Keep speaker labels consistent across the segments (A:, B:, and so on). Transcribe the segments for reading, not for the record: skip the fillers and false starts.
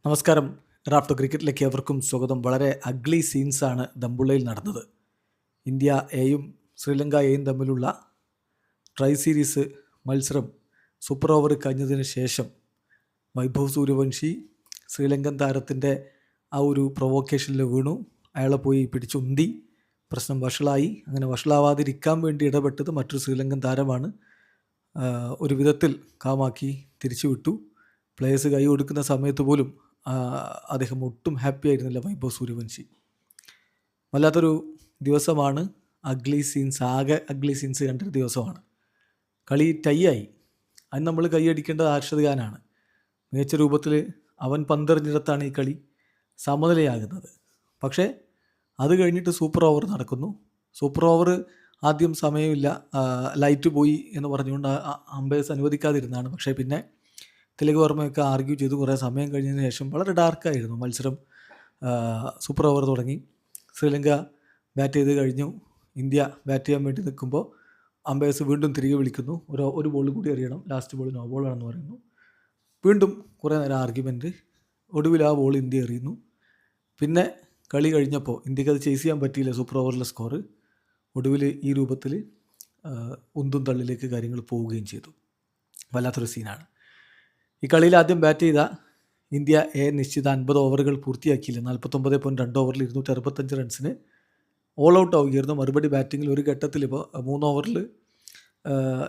A: നമസ്കാരം. റാഫ്റ്റോ ക്രിക്കറ്റിലേക്ക് അവർക്കും സ്വാഗതം. വളരെ അഗ്ലി സീൻസാണ് ദമ്പുള്ളയിൽ നടന്നത്. ഇന്ത്യ എയും ശ്രീലങ്ക എയും തമ്മിലുള്ള ട്രൈ സീരീസ് മത്സരം സൂപ്പർ ഓവർ കഴിഞ്ഞതിന് ശേഷം വൈഭവ് സൂര്യവംശി ശ്രീലങ്കൻ താരത്തിൻ്റെ ആ ഒരു പ്രൊവോക്കേഷനിൽ വീണു. അയാളെ പോയി പിടിച്ചുന്തി. പ്രശ്നം വഷളായി. അങ്ങനെ വഷളാവാതിരിക്കാൻ വേണ്ടി ഇടപെട്ടത് മറ്റൊരു ശ്രീലങ്കൻ താരമാണ്. ഒരു വിധത്തിൽ കാമാക്കി തിരിച്ചു വിട്ടു. പ്ലേയേഴ്സ് കൈ കൊടുക്കുന്ന സമയത്ത് പോലും അദ്ദേഹം ഒട്ടും ഹാപ്പി ആയിരുന്നില്ല വൈഭവ് സൂര്യവംശി. വല്ലാത്തൊരു ദിവസമാണ്. ആകെ അഗ്ലി സീൻസ് കണ്ടൊരു ദിവസമാണ്. കളി ടൈ ആയി. അതിന് നമ്മൾ കൈയടിക്കേണ്ടത് അർഷദ് ഖാനാണ്. മികച്ച രൂപത്തിൽ അവൻ പന്തെറിഞ്ഞിടത്താണ് ഈ കളി സമനിലയാകുന്നത്. പക്ഷേ അത് കഴിഞ്ഞിട്ട് സൂപ്പർ ഓവർ നടക്കുന്നു. സൂപ്പർ ഓവർ ആദ്യം സമയമില്ല, ലൈറ്റ് പോയി എന്ന് പറഞ്ഞുകൊണ്ട് അമ്പയേഴ്സ് അനുവദിക്കാതിരുന്നതാണ്. പക്ഷേ പിന്നെ തിലക് വർമ്മയൊക്കെ ആർഗ്യൂ ചെയ്തു. കുറേ സമയം കഴിഞ്ഞതിന് ശേഷം വളരെ ഡാർക്കായിരുന്നു മത്സരം. സൂപ്പർ ഓവർ തുടങ്ങി. ശ്രീലങ്ക ബാറ്റ് ചെയ്ത് കഴിഞ്ഞു. ഇന്ത്യ ബാറ്റ് ചെയ്യാൻ വേണ്ടി നിൽക്കുമ്പോൾ അമ്പയേഴ്സ് വീണ്ടും തിരികെ വിളിക്കുന്നു. ഒരു ബോൾ കൂടി എറിയണം, ലാസ്റ്റ് ബോൾ നോ ബോളാണെന്ന് പറയുന്നു. വീണ്ടും കുറേ നേരം ആർഗ്യുമെൻറ്റ്. ഒടുവിൽ ആ ബോൾ ഇന്ത്യ എറിയുന്നു. പിന്നെ കളി കഴിഞ്ഞപ്പോൾ ഇന്ത്യക്ക് അത് ചേസ് ചെയ്യാൻ പറ്റിയില്ല. സൂപ്പർ ഓവറിലെ സ്കോർ ഒടുവിൽ ഈ രൂപത്തിൽ ഉന്തും തള്ളിലേക്ക് കാര്യങ്ങൾ പോവുകയും ചെയ്തു. വല്ലാത്തൊരു സീനാണ്. ഈ കളിയിൽ ആദ്യം ബാറ്റ് ചെയ്ത ഇന്ത്യ നിശ്ചിത 50 ഓവറുകൾ പൂർത്തിയാക്കിയില്ല. 49.2 ഓവറിൽ 265 റൺസിന് ഓൾ ഔട്ട് ആവുകയായിരുന്നു. മറുപടി ബാറ്റിങ്ങിൽ ഒരു ഘട്ടത്തിൽ ഇപ്പോൾ 3 ഓവറിൽ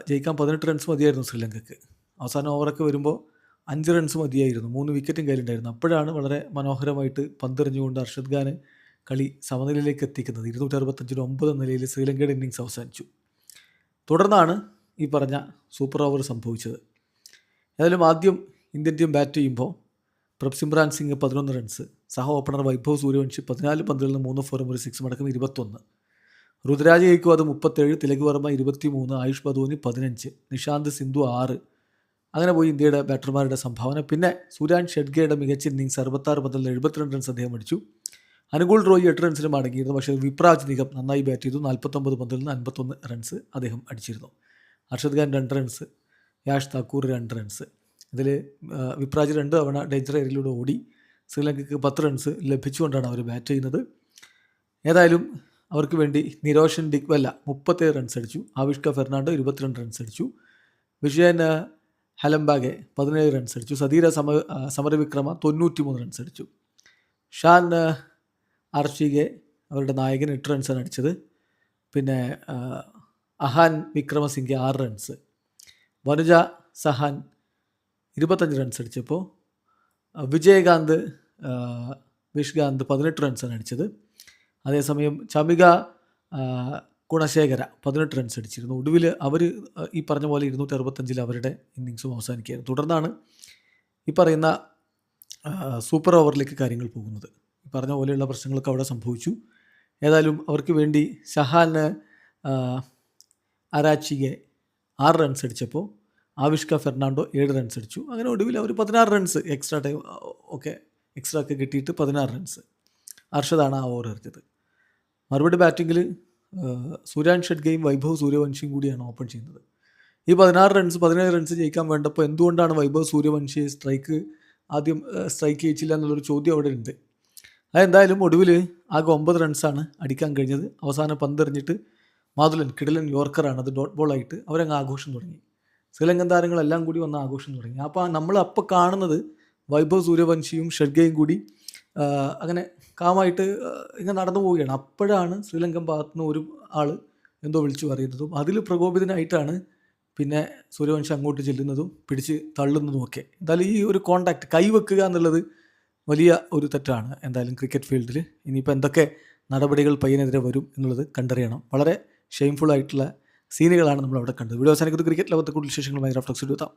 A: ജയിക്കാൻ 18 റൺസ് മതിയായിരുന്നു ശ്രീലങ്കയ്ക്ക്. അവസാന ഓവറൊക്കെ വരുമ്പോൾ 5 റൺസ് മതിയായിരുന്നു. 3 വിക്കറ്റും കയ്യിലുണ്ടായിരുന്നു. അപ്പോഴാണ് വളരെ മനോഹരമായിട്ട് പന്തെറിഞ്ഞുകൊണ്ട് അർഷദ് ഖാൻ കളി സമനിലയിലേക്ക് എത്തിക്കുന്നത്. 265-9 നിലയിൽ ശ്രീലങ്കയുടെ ഇന്നിങ്സ് അവസാനിച്ചു. തുടർന്നാണ് ഈ പറഞ്ഞ സൂപ്പർ ഓവർ സംഭവിച്ചത്. ഏതായാലും ആദ്യം ഇന്ത്യൻ ടീം ബാറ്റ് ചെയ്യുമ്പോൾ പ്രഭ്സിമ്രാൻ സിംഗ് 11 റൺസ്, സഹ ഓപ്പണർ വൈഭവ് സൂര്യവംശി 14 പന്തിൽ നിന്ന് 3 ഫോറും ഒരു 6 അടക്കം 21, രുദ്രാജ് ഗെയ്ക്വാദ് 37, തിലക് വർമ്മ 23, ആയുഷ് ബദോനി 15, നിഷാന്ത് സിന്ധു 6. അങ്ങനെ പോയി ഇന്ത്യയുടെ ബാറ്റർമാരുടെ സംഭാവന. പിന്നെ സൂര്യാൻ ഷെഡ്ഗയുടെ മികച്ച ഇന്നിങ്സ് 66 പന്തിൽ 72 റൺസ് അദ്ദേഹം അടിച്ചു. അനുകൂൾ റോയി 8 റൺസിന് മടങ്ങിയിരുന്നു. പക്ഷേ വിപ്രാജ് നിഗം നന്നായി ബാറ്റ് ചെയ്തു. 49 പന്തിൽ നിന്ന് 51 റൺസ് അദ്ദേഹം അടിച്ചിരുന്നു. Arshad Khan 2 runs, Yash Thakur 2 runs. ഇതിൽ വിപ്രാജ് 2 തവണ ഡേഞ്ചർ ഏരിയയിലൂടെ ഓടി. ശ്രീലങ്കയ്ക്ക് 10 റൺസ് ലഭിച്ചുകൊണ്ടാണ് അവർ ബാറ്റ് ചെയ്യുന്നത്. ഏതായാലും അവർക്ക് വേണ്ടി നിരോഷൻ ഡിക്വെല്ല 37 റൺസ് അടിച്ചു. ആവിഷ്ക ഫെർണാണ്ടോ 22 റൺസ് അടിച്ചു. വിജയൻ ഹലംബാഗെ 17 റൺസ് അടിച്ചു. സതീര സമരവിക്രമ 93 റൺസ് അടിച്ചു. ഷാൻ ആർഷിഗെ അവരുടെ നായകൻ 8 റൺസാണ് അടിച്ചത്. പിന്നെ അഹാൻ വിക്രമസിംഗെ 6 റൺസ്. വനുജ സഹാൻ 25 റൺസ് അടിച്ചപ്പോൾ വിജയകാന്ത് വിഷ്കാന്ത് 18 റൺസാണ് അടിച്ചത്. അതേസമയം ചമിക ഗുണശേഖര 18 റൺസ് അടിച്ചിരുന്നു. ഒടുവിൽ അവർ ഈ പറഞ്ഞ പോലെ 265 അവരുടെ ഇന്നിങ്സും അവസാനിക്കുകയായിരുന്നു. തുടർന്നാണ് ഈ പറയുന്ന സൂപ്പർ ഓവറിലേക്ക് കാര്യങ്ങൾ പോകുന്നത്. ഈ പറഞ്ഞ പോലെയുള്ള പ്രശ്നങ്ങളൊക്കെ അവിടെ സംഭവിച്ചു. ഏതായാലും അവർക്ക് വേണ്ടി ഷഹാൻ അരാച്ചിഗെ 6 റൺസ് അടിച്ചപ്പോൾ ആവിഷ്ക ഫെർണാണ്ടോ 7 റൺസ് അടിച്ചു. അങ്ങനെ ഒടുവിൽ അവർ 16 റൺസ് എക്സ്ട്രാ ടൈം എക്സ്ട്രാ ഒക്കെ കിട്ടിയിട്ട് 16 റൺസ്. അർഷദാണ് ആ ഓവർ എറിഞ്ഞത്. മറുപടി ബാറ്റിങ്ങിൽ സൂര്യാൻ ഷെഡ്ഗയും വൈഭവ് സൂര്യവംശിയും കൂടിയാണ് ഓപ്പൺ ചെയ്യുന്നത്. ഈ 17 റൺസ് ജയിക്കാൻ വേണ്ടപ്പോൾ എന്തുകൊണ്ടാണ് വൈഭവ് സൂര്യവംശിയെ ആദ്യം സ്ട്രൈക്ക് ചെയ്യിച്ചില്ല എന്നുള്ളൊരു ചോദ്യം അവിടെ ഉണ്ട്. അതെന്തായാലും ഒടുവിൽ ആകെ 9 റൺസാണ് അടിക്കാൻ കഴിഞ്ഞത്. അവസാനം പന്തെറിഞ്ഞിട്ട് മാതുലൻ കിടിലൻ യോർക്കറാണ്, അത് ഡോട്ട് ബോളായിട്ട് അവരങ്ങ് ആഘോഷം തുടങ്ങി. ശ്രീലങ്കൻ താരങ്ങളെല്ലാം കൂടി വന്ന് ആഘോഷം തുടങ്ങി. അപ്പോൾ നമ്മൾ കാണുന്നത് വൈഭവ് സൂര്യവംശിയും ഷെഡ്ഗയും കൂടി അങ്ങനെ കാമായിട്ട് ഇങ്ങനെ നടന്നു പോവുകയാണ്. അപ്പോഴാണ് ശ്രീലങ്കൻ ഭാഗത്തുനിന്ന് ഒരു ആൾ എന്തോ വിളിച്ചു പറയുന്നതും അതിൽ പ്രകോപിതനായിട്ടാണ് പിന്നെ സൂര്യവംശി അങ്ങോട്ട് ചെല്ലുന്നതും പിടിച്ച് തള്ളുന്നതും ഒക്കെ. എന്തായാലും ഈ ഒരു കോണ്ടാക്ട് കൈവെക്കുക എന്നുള്ളത് വലിയ ഒരു തെറ്റാണ് എന്തായാലും ക്രിക്കറ്റ് ഫീൽഡിൽ. ഇനിയിപ്പോൾ എന്തൊക്കെ നടപടികൾ പയ്യനെതിരെ വരും എന്നുള്ളത് കണ്ടറിയണം. വളരെ ഷെയിംഫുൾ ആയിട്ടുള്ള സീനുകളാണ് നമ്മൾ അവിടെ കണ്ടത്. വീഡിയോ അവസാനിക്കുന്നത്. ക്രിക്കറ്റ് ലോകത്തെ കൂടുതൽ വിശേഷങ്ങളുമായി റാഫ്റ്റോ എത്താം.